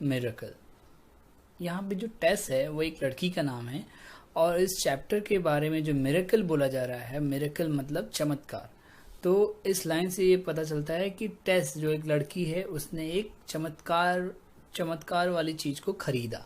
Miracle. यहाँ पे जो टेस है वो एक लड़की का नाम है, और इस चैप्टर के बारे में जो मिरेकल बोला जा रहा है, मिरेकल मतलब चमत्कार। तो इस लाइन से ये पता चलता है कि टेस जो एक लड़की है उसने एक चमत्कार वाली चीज को खरीदा,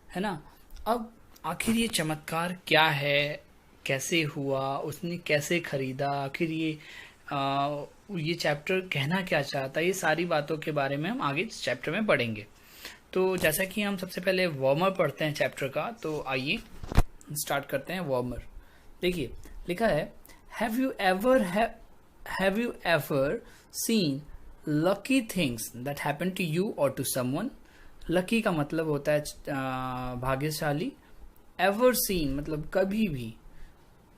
है ना। अब आखिर ये चमत्कार क्या है, कैसे हुआ, उसने कैसे खरीदा, आखिर ये चैप्टर कहना क्या चाहता है, ये सारी बातों के बारे में हम आगे इस चैप्टर में पढ़ेंगे। तो जैसा कि हम सबसे पहले वार्मर पढ़ते हैं चैप्टर का, तो आइए स्टार्ट करते हैं वार्मर। देखिए लिखा है, have you ever seen lucky things that happen to you और टू समवन। लकी का मतलब होता है भाग्यशाली, एवर सीन मतलब कभी भी,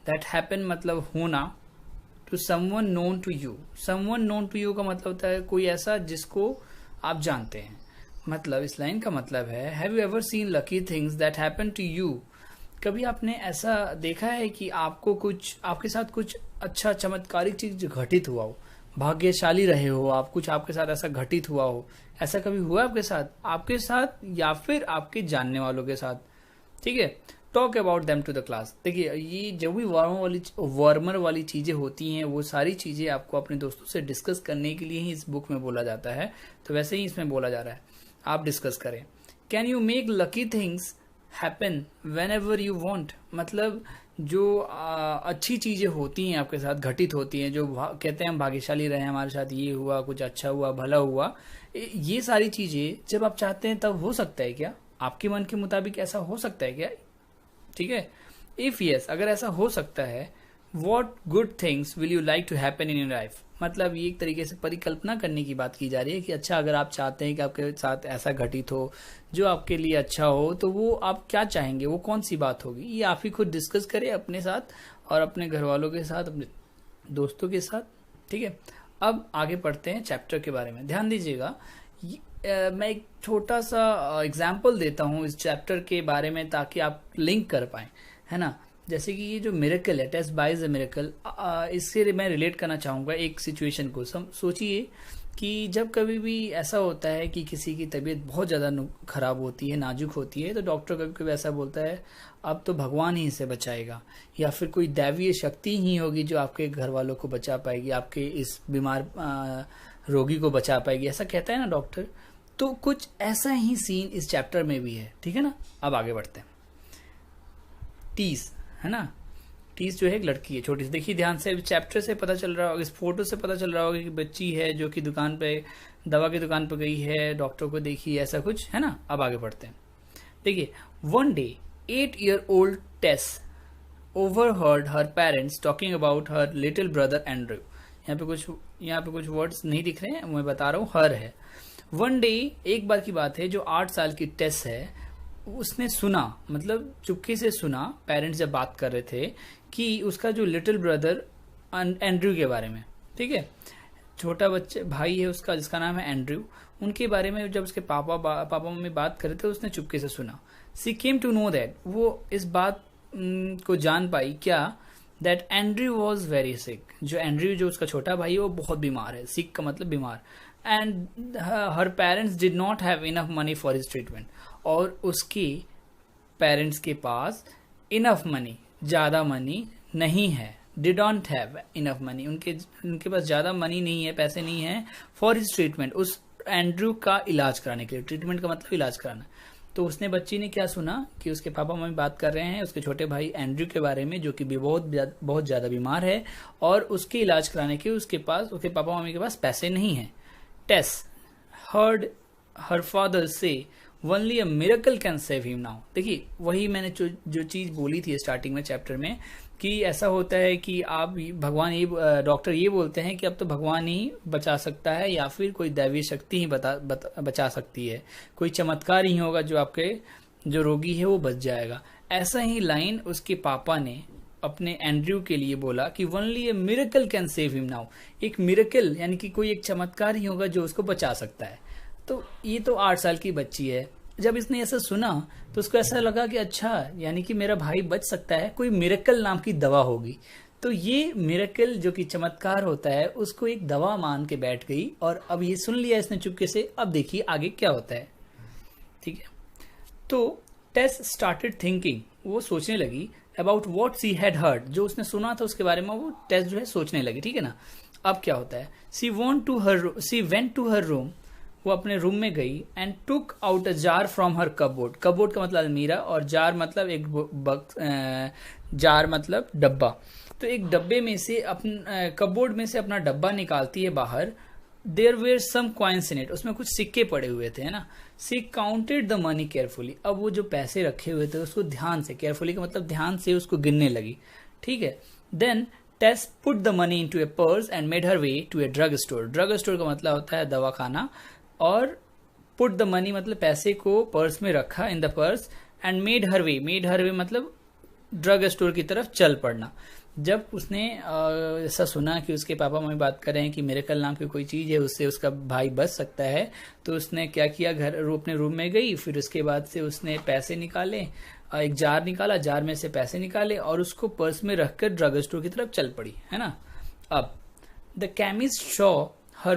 दैट हैपन मतलब होना, to someone known to you. Someone known to you का मतलब होता है कोई ऐसा जिसको आप जानते हैं। मतलब इस लाइन का मतलब है, have you ever seen lucky things that happen to you. कभी आपने ऐसा देखा है कि आपके साथ कुछ अच्छा चमत्कारिक चीज घटित हुआ हो, भाग्यशाली रहे हो आप, कुछ आपके साथ ऐसा घटित हुआ हो, ऐसा कभी हुआ आपके साथ या फिर आपके जानने वालों के साथ, ठीक है। Talk about them to the class. देखिए ये जो भी वार्मर वाली चीजें होती हैं, वो सारी चीजें आपको अपने दोस्तों से डिस्कस करने के लिए ही इस बुक में बोला जाता है। तो वैसे ही इसमें बोला जा रहा है, आप डिस्कस करें। Can you make lucky things happen when ever you want. मतलब जो अच्छी चीजें होती हैं आपके साथ, घटित होती हैं, जो कहते हैं हम भाग्यशाली रहे, हमारे साथ ये हुआ, कुछ अच्छा हुआ, भला हुआ, ये सारी चीजें जब आप चाहते हैं तब हो सकता है क्या? आपके मन के मुताबिक ऐसा हो सकता है क्या? ठीक है। इफ यस, अगर ऐसा हो सकता है, what good things will you like to happen in your life. मतलब ये एक तरीके से परिकल्पना करने की बात की जा रही है कि अच्छा, अगर आप चाहते हैं कि आपके साथ ऐसा घटित हो जो आपके लिए अच्छा हो, तो वो आप क्या चाहेंगे, वो कौन सी बात होगी, ये आप ही खुद डिस्कस करें अपने साथ और अपने घर वालों के साथ, अपने दोस्तों के साथ, ठीक है। अब आगे पढ़ते हैं चैप्टर के बारे में। ध्यान दीजिएगा, मैं एक छोटा सा एग्जाम्पल देता हूँ इस चैप्टर के बारे में ताकि आप लिंक कर पाए, है ना। जैसे कि ये जो मिरेकल है, टेस बाय द मिरेकल, इससे मैं रिलेट करना चाहूँगा एक सिचुएशन को। सोचिए कि जब कभी भी ऐसा होता है कि किसी की तबीयत बहुत ज़्यादा खराब होती है, नाजुक होती है, तो डॉक्टर कभी कभी ऐसा बोलता है अब तो भगवान ही इसे बचाएगा, या फिर कोई दैवीय शक्ति ही होगी जो आपके घर वालों को बचा पाएगी, आपके इस बीमार रोगी को बचा पाएगी, ऐसा कहता है ना डॉक्टर। तो कुछ ऐसा ही सीन इस चैप्टर में भी है, ठीक है ना। अब आगे बढ़ते हैं। टीस, है ना, टीस जो है एक लड़की है छोटी सी। देखिए ध्यान से, चैप्टर से पता चल रहा होगा, इस फोटो से पता चल रहा होगा कि बच्ची है जो कि दुकान पे, दवा की दुकान पे गई है, डॉक्टर को देखी, ऐसा कुछ है ना। अब आगे बढ़ते हैं। देखिए, one day 8-year-old taste overheard her parents talking about her little brother Andrew। यहाँ पे कुछ वर्ड्स नहीं दिख रहे हैं, मैं बता रहा हूँ, हर है। वन डे, एक बार की बात है, जो 8 साल की टेस है, उसने सुना, मतलब चुपके से सुना, पेरेंट्स जब बात कर रहे थे कि उसका जो लिटिल ब्रदर एंड्रयू के बारे में, ठीक है, छोटा बच्चे भाई है उसका जिसका नाम है एंड्रयू, उनके बारे में जब उसके पापा मम्मी बात कर रहे थे, उसने चुपके से सुना। सी केम टू नो दैट, वो इस बात को जान पाई क्या, that Andrew was very sick. जो एंड्रयू जो उसका छोटा भाई है वो बहुत बीमार है, सिक का मतलब बीमार, and her parents did not have enough money for his treatment. और उसके पेरेंट्स के पास इनफ मनी, ज्यादा मनी नहीं है, did not have enough money, उनके पास ज्यादा मनी नहीं है, पैसे नहीं है, फॉर हिज ट्रीटमेंट, उस एंड्रयू का इलाज कराने के लिए। ट्रीटमेंट का मतलब इलाज कराना। तो उसने, बच्ची ने क्या सुना कि उसके पापा मम्मी बात कर रहे हैं उसके छोटे भाई एंड्रयू के बारे में, जो कि बहुत ज्यादा बीमार है, और उसके इलाज कराने के उसके पापा मम्मी के पास पैसे नहीं है। टेस हर्ड हर फादर से only a miracle can save him now. देखिए वही मैंने जो चीज बोली थी स्टार्टिंग में चैप्टर में, कि ऐसा होता है कि आप डॉक्टर ये बोलते हैं कि अब तो भगवान ही बचा सकता है, या फिर कोई दैवीय शक्ति ही बचा सकती है, कोई चमत्कार ही होगा जो आपके जो रोगी है वो बच जाएगा। ऐसा ही लाइन उसके पापा ने अपने एंड्रयू के लिए बोला कि only A miracle can save him now. एक मिरेकल यानी कि कोई एक चमत्कार ही होगा जो उसको बचा सकता है। तो ये तो 8 साल की बच्ची है, जब इसने ऐसा सुना तो उसको ऐसा लगा कि अच्छा, यानी कि मेरा भाई बच सकता है, कोई मिरेकल नाम की दवा होगी। तो ये मिरेकल जो कि चमत्कार होता है उसको एक दवा मान के बैठ गई, और अब ये सुन लिया इसने चुपके से। अब देखिए आगे क्या होता है। ठीक है। तो टेस स्टार्टेड थिंकिंग, वो सोचने लगी about what she had heard, जो उसने सुना था उसके बारे में वो टेस जो है सोचने लगी, ठीक है ना। अब क्या होता है, she went to her room, वो अपने रूम में गई and took out a jar from her cupboard. Cupboard का मतलब अलमीरा और जार मतलब एक जार मतलब डब्बा। तो एक डब्बे में से कपबोर्ड में से अपना डब्बा निकालती है बाहर। There were some coins in it, उसमें कुछ सिक्के पड़े हुए थे, है ना। She counted the money carefully, अब वो जो पैसे रखे हुए थे उसको ध्यान से, केयरफुली का मतलब ध्यान से उसको गिनने लगी, ठीक है। Then Tess put the money into a purse and made her way to a drug store. Drug store का मतलब होता है दवाखाना, और पुट द मनी मतलब पैसे को पर्स में रखा, in the purse, and made her way मतलब ड्रग स्टोर की तरफ चल पड़ना। जब उसने ऐसा सुना कि उसके पापा मम्मी बात कर रहे हैं कि मिरेकल नाम की कोई चीज है उससे उसका भाई बच सकता है, तो उसने क्या किया, अपने रूम में गई, फिर उसके बाद से उसने पैसे निकाले, एक जार निकाला, जार में से पैसे निकाले और उसको पर्स में रखकर ड्रग स्टोर की तरफ चल पड़ी, है ना। अब the chemist saw her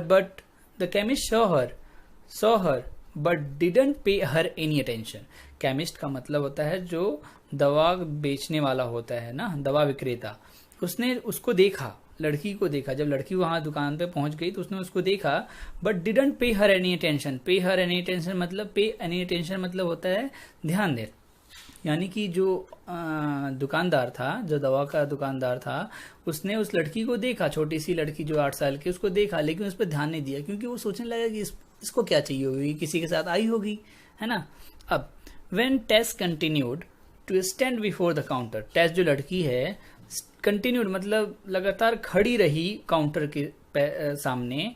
but didn't पे हर एनी अटेंशन। केमिस्ट का मतलब होता है जो दवा बेचने वाला होता है ना, दवा विक्रेता। उसने उसको देखा, लड़की को देखा, जब लड़की वहां दुकान पे पहुंच गई तो उसने उसको देखा, बट डिडंट पे हर एनी अटेंशन। पे हर एनी अटेंशन मतलब होता है ध्यान दे, यानी कि जो दुकानदार था, जो दवा का दुकानदार था, उसने उस लड़की को देखा, छोटी सी लड़की जो 8 साल की, उसको देखा, लेकिन उस पर ध्यान नहीं दिया, क्योंकि वो सोचने लगा कि इसको क्या चाहिए होगी, किसी के साथ आई होगी, है ना। अब when Tess continued to stand before the counter, Tess जो लड़की है कंटिन्यूड मतलब लगातार खड़ी रही काउंटर के सामने।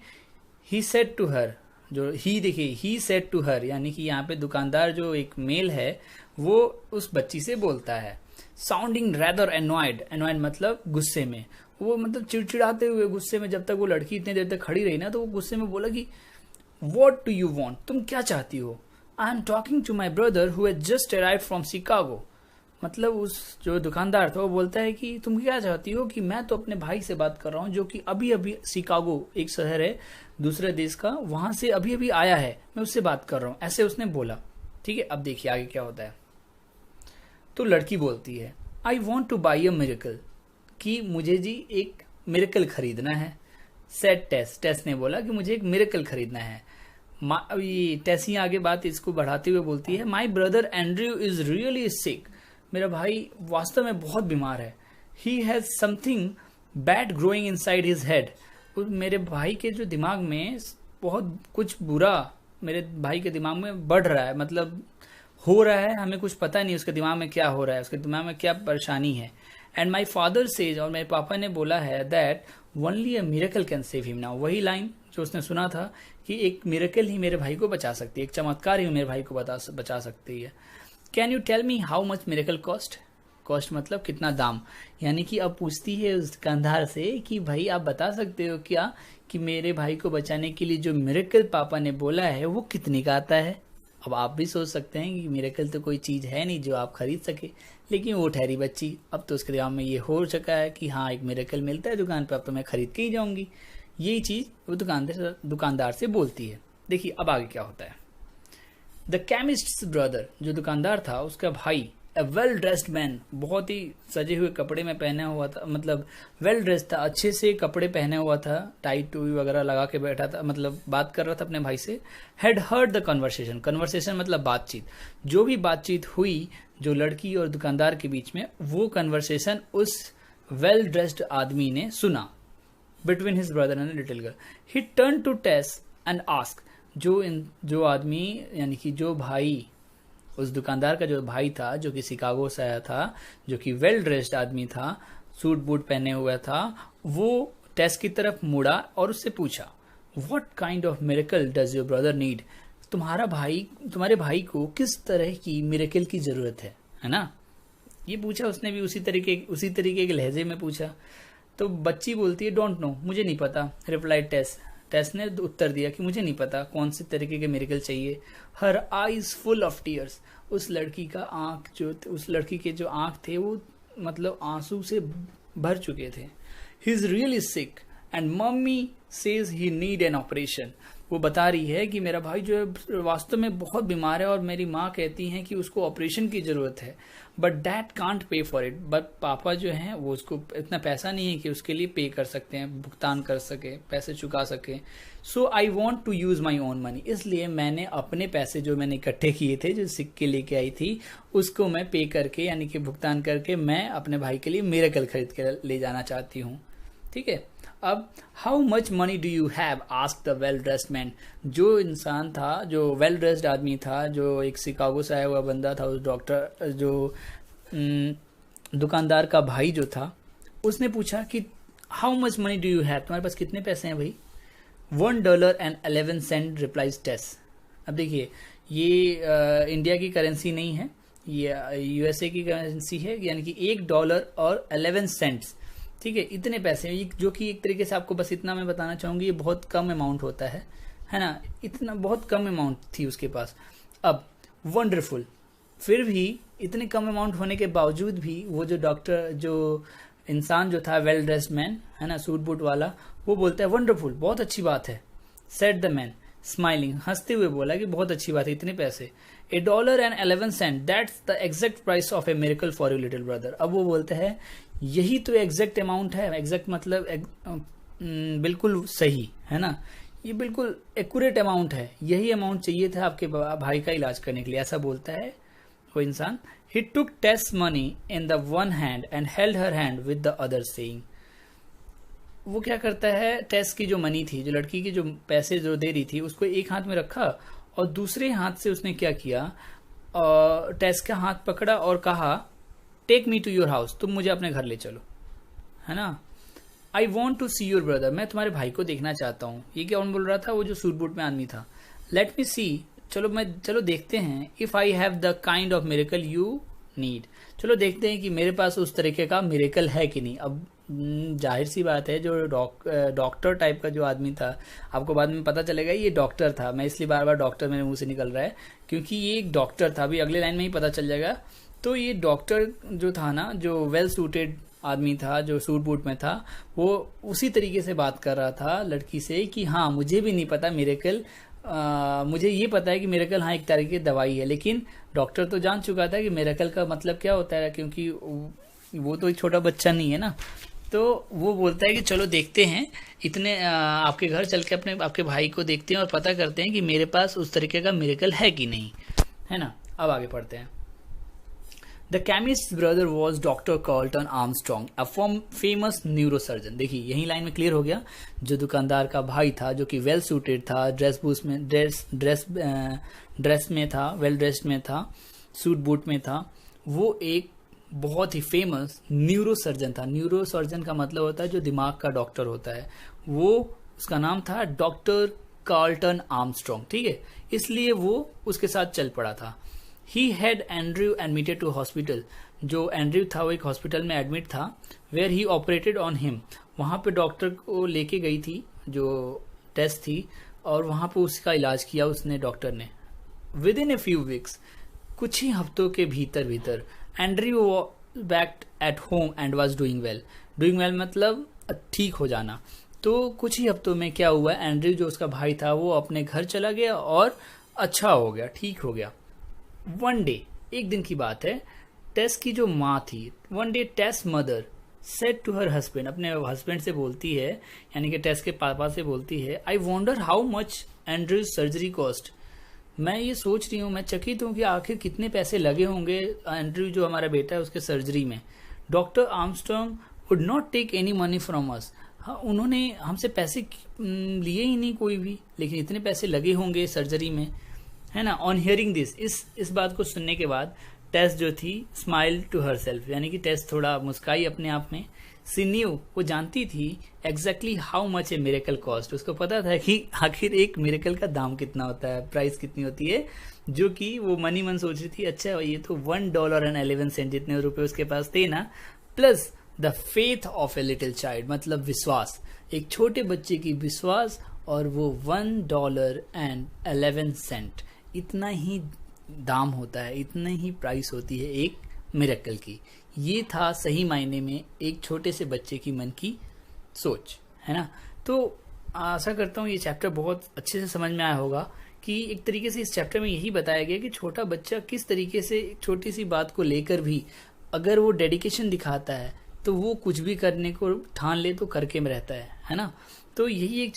ही सेड टू हर, जो ही सेड टू हर, यानी कि यहाँ पे दुकानदार जो एक मेल है वो उस बच्ची से बोलता है। साउंडिंग रैदर एनॉयड मतलब गुस्से में, वो मतलब चिड़चिड़ाते हुए गुस्से में, जब तक वो लड़की इतनी देर तक खड़ी रही ना, तो वो गुस्से में बोला कि वॉट डू यू वॉन्ट, तुम क्या चाहती हो। I am talking to my brother who has just arrived from Chicago. मतलब उस जो दुकानदार था वो बोलता है कि तुम क्या चाहती हो, कि मैं तो अपने भाई से बात कर रहा हूँ जो कि अभी अभी शिकागो एक शहर है दूसरे देश का, वहां से अभी अभी आया है, मैं उससे बात कर रहा हूँ, ऐसे उसने बोला, ठीक है। अब देखिए आगे क्या होता है। तो लड़की बोलती है आई want two by a miracle, कि मुझे जी एक मिरेकल खरीदना है। सेड टेस ने बोला कि मुझे एक मिरेकल खरीदना है। टेसी आगे बात इसको बढ़ाते हुए बोलती है my brother Andrew is really sick, मेरा भाई वास्तव में बहुत बीमार है। He has something bad growing inside his head, मेरे भाई के जो दिमाग में बहुत कुछ बुरा मेरे भाई के दिमाग में बढ़ रहा है, मतलब हो रहा है, हमें कुछ पता नहीं उसके दिमाग में क्या हो रहा है, उसके दिमाग में क्या परेशानी है। एंड माई फादर सेज, और मेरे पापा ने बोला है that only a miracle can save him now, वही लाइन जो उसने सुना था कि एक मिरेकल ही मेरे भाई को बचा सकती है, एक चमत्कार ही मेरे भाई को बचा सकती है। Can you tell me how much miracle cost, cost मतलब कितना दाम, यानी कि अब पूछती है उस दुकानदार से कि भाई आप बता सकते हो क्या कि मेरे भाई को बचाने के लिए जो मिरेकल पापा ने बोला है वो कितने का आता है। अब आप भी सोच सकते हैं कि मिरेकल तो कोई चीज़ है नहीं जो आप खरीद सके, लेकिन वो ठहरी बच्ची, अब तो उसके दिमाग में ये हो चुका है कि हाँ एक मिरेकल मिलता है दुकान पर, अब तो मैं खरीद के ही जाऊंगी। यही चीज़ वो दुकानदार से बोलती है। देखिए अब आगे क्या होता है। द केमिस्ट्स ब्रदर, जो दुकानदार था उसका भाई, अ वेल ड्रेस्ड मैन, बहुत ही सजे हुए कपड़े में पहना हुआ था, मतलब वेल ड्रेस्ड था, अच्छे से कपड़े पहने हुआ था, टाई टूई वगैरह लगा के बैठा था, मतलब बात कर रहा था अपने भाई से। हैड हर्ड द कन्वर्सेशन मतलब बातचीत, जो भी बातचीत हुई जो लड़की और दुकानदार के बीच में, वो कन्वर्सेशन उस वेल ड्रेस्ड आदमी ने सुना। Between his brother and little girl, he turn to Tess and ask, जो आदमी यानी कि जो भाई, उस दुकानदार का जो भाई था जो कि शिकागो से आया था, जो कि वेल ड्रेस्ड आदमी था, सूट बूट पहने हुआ था, वो टेस की तरफ मुड़ा और उससे पूछा what kind of miracle does your brother need, तुम्हारे भाई को किस तरह की मिरेकल की जरूरत है ना। ये पूछा उसने भी उसी तरीके के लहजे में पूछा। तो बच्ची बोलती है डोंट नो, मुझे नहीं पता, रिप्लाई टेस ने उत्तर दिया कि मुझे नहीं पता कौन से तरीके के मिरेकल चाहिए। Her eyes full of tears, उस लड़की के जो आंख थे वो मतलब आंसू से भर चुके थे। He is really sick and mummy says he need an operation, वो बता रही है कि मेरा भाई जो है वास्तव में बहुत बीमार है और मेरी माँ कहती हैं कि उसको ऑपरेशन की जरूरत है, but dad can't pay for it. But पापा जो हैं वो उसको इतना पैसा नहीं है कि उसके लिए पे कर सकते हैं, भुगतान कर सके, पैसे चुका सके। So I want to use my own money, इसलिए मैंने अपने पैसे जो मैंने इकट्ठे किए थे, जो सिक्के लेके आई थी, उसको मैं पे करके यानी कि भुगतान करके मैं अपने भाई के लिए मिरेकल खरीद के ले जाना चाहती हूँ। ठीक है। अब how much money do you have, ask the well dressed man. जो इंसान था, जो वेल ड्रेस्ड आदमी था, जो एक शिकागो से आया हुआ बंदा था, उस डॉक्टर जो दुकानदार का भाई जो था, उसने पूछा कि how much money do you have, तुम्हारे पास कितने पैसे हैं भाई। $1.11 रिप्लाइज टेस। अब देखिए ये इंडिया की करेंसी नहीं है, ये यूएसए की करेंसी है, यानी कि $1.11। ठीक है, इतने पैसे, जो कि एक तरीके से आपको बस इतना मैं बताना चाहूंगी, ये बहुत कम अमाउंट होता है ना, इतना बहुत कम अमाउंट थी उसके पास। अब वंडरफुल, फिर भी इतने कम अमाउंट होने के बावजूद भी वो जो डॉक्टर, जो इंसान जो था, वेल ड्रेस्ड मैन है ना, सूट बूट वाला, वो बोलता है वंडरफुल, बहुत अच्छी बात है। सेड द मैन स्माइलिंग, हंसते हुए बोला कि बहुत अच्छी बात है, इतने पैसे। $1.11, that's the exact price of A miracle for you little brother. अब वो बोलते हैं यही तो एग्जैक्ट अमाउंट है, एग्जैक्ट मतलब बिल्कुल सही है ना, ये बिल्कुल एक्यूरेट अमाउंट है, यही अमाउंट चाहिए था आपके भाई का इलाज करने के लिए, ऐसा बोलता है वो इंसान। He took Tess's money in the one hand and held her hand with the other, saying. वो क्या करता है, टेस्ट की जो मनी थी, जो लड़की की जो पैसे जो दे रही थी, उसको एक हाथ में रखा और दूसरे हाथ से उसने क्या किया, टेस्ट का हाथ पकड़ा और कहा take me to your house, तुम मुझे अपने घर ले चलो, है ना। I want to see your brother, मैं तुम्हारे भाई को देखना चाहता हूँ। ये क्या बोल रहा था, वो जो सूट बूट में आदमी था। लेट मी सी, चलो देखते हैं। If I have the kind of miracle you need, चलो देखते हैं कि मेरे पास उस तरीके का मिरेकल है कि नहीं। अब जाहिर सी बात है, जो डॉक्टर टाइप का जो आदमी था, आपको बाद में पता चलेगा ये डॉक्टर था, मैं इसलिए बार बार डॉक्टर मेरे मुंह से निकल रहा है क्योंकि ये एक डॉक्टर था, अभी अगले लाइन में ही पता चल जाएगा। तो ये डॉक्टर जो था ना, जो वेल सूटेड आदमी था, जो सूट बूट में था, वो उसी तरीके से बात कर रहा था लड़की से कि हाँ मुझे भी नहीं पता मिरेकल, मुझे ये पता है कि मिरेकल हाँ एक तरीके की दवाई है, लेकिन डॉक्टर तो जान चुका था कि मिरेकल का मतलब क्या होता है, क्योंकि वो तो एक छोटा बच्चा नहीं है ना। तो वो बोलता है कि चलो देखते हैं, इतने आपके घर चल के आपके भाई को देखते हैं और पता करते हैं कि मेरे पास उस तरीके का मिरेकल है कि नहीं, है ना। अब आगे पढ़ते हैं। The chemist brother was doctor Carlton Armstrong, a famous neurosurgeon. देखिए यही लाइन में क्लियर हो गया, जो दुकानदार का भाई था, जो कि वेल सूटेड था, ड्रेस में था, वेल ड्रेस्ड में था, सूट बूट में था, वो एक बहुत ही फेमस न्यूरोसर्जन था। न्यूरोसर्जन का मतलब होता है जो दिमाग का डॉक्टर होता है, वो उसका नाम था डॉक्टर कार्ल्टन आर्मस्ट्रॉन्ग। ठीक है, इसलिए वो उसके साथ चल पड़ा था। He had Andrew admitted to hospital, जो एंड्रयू था वो एक हॉस्पिटल में एडमिट था, where he operated on him, वहां पे डॉक्टर को लेके गई थी जो टेस्ट थी, और वहां पे उसका इलाज किया उसने, डॉक्टर ने। With in a few weeks, कुछ ही हफ्तों के भीतर Andrew back at home and was doing well. Doing well मतलब ठीक हो जाना। तो कुछ ही हफ्तों में क्या हुआ, एंड्रयू जो उसका भाई था वो अपने घर चला गया और अच्छा हो गया, ठीक हो गया। वन डे, एक दिन की बात है, टेस की जो माँ थी, one day Tess mother said to her husband, अपने हस्बैंड से बोलती है, यानी कि टेस के पापा से बोलती है, I wonder how much Andrew's surgery cost. मैं ये सोच रही हूँ, मैं चकित हूँ कि आखिर कितने पैसे लगे होंगे एंड्रयू जो हमारा बेटा है उसके सर्जरी में। Doctor Armstrong would not take any money from us, हाँ उन्होंने हमसे पैसे लिए ही नहीं कोई भी, लेकिन इतने पैसे लगे होंगे सर्जरी में, है ना। ऑन हियरिंग दिस, इस बात को सुनने के बाद टेस जो थी स्माइल टू हर सेल्फ, यानी कि टेस थोड़ा मुस्काई अपने आप में। सी न्यू, वो जानती थी exactly how much A miracle cost, उसको पता था कि आखिर एक मिरेकल का दाम कितना होता है, प्राइस कितनी होती है, जो कि वो मनी मन सोच रही थी अच्छा ये तो $1.11 जितने रुपए उसके पास थे ना, plus the faith of a little child, मतलब विश्वास, एक छोटे बच्चे की विश्वास, और वो $1.11, इतना ही दाम होता है, इतना ही प्राइस होती है एक मिरेकल की। ये था सही मायने में एक छोटे से बच्चे की मन की सोच, है ना। तो आशा करता हूँ ये चैप्टर बहुत अच्छे से समझ में आया होगा कि एक तरीके से इस चैप्टर में यही बताया गया कि छोटा बच्चा किस तरीके से एक छोटी सी बात को लेकर भी अगर वो डेडिकेशन दिखाता है तो वो कुछ भी करने को ठान ले तो करके में रहता है ना। तो यही एक